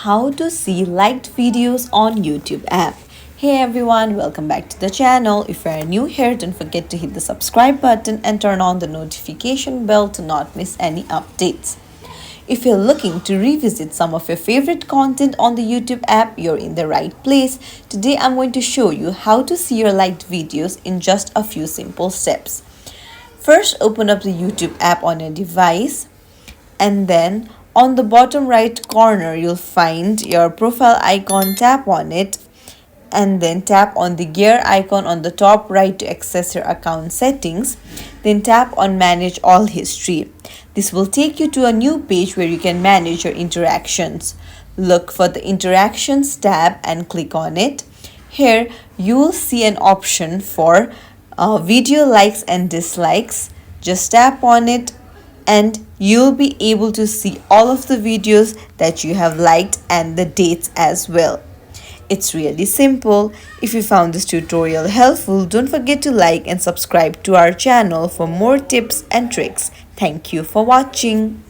how to see liked videos on YouTube app. Hey everyone, welcome back to the channel. If you are new here, don't forget to hit the subscribe button and turn on the notification bell to not miss any updates. If you're looking to revisit some of your favorite content on the YouTube app, you're in the right place. Today I'm going to show you how to see your liked videos in just a few simple steps. First, open up the YouTube app on your device, and then on the bottom right corner you'll find your profile icon. Tap on it and then tap on the gear icon on the top right to access your account settings. Then tap on manage all history. This will take you to a new page where you can manage your interactions. Look for the interactions tab and click on it. Here you will see an option for video likes and dislikes. Just tap on it and you'll be able to see all of the videos that you have liked and the dates as well. It's really simple. If you found this tutorial helpful, don't forget to like and subscribe to our channel for more tips and tricks. Thank you for watching.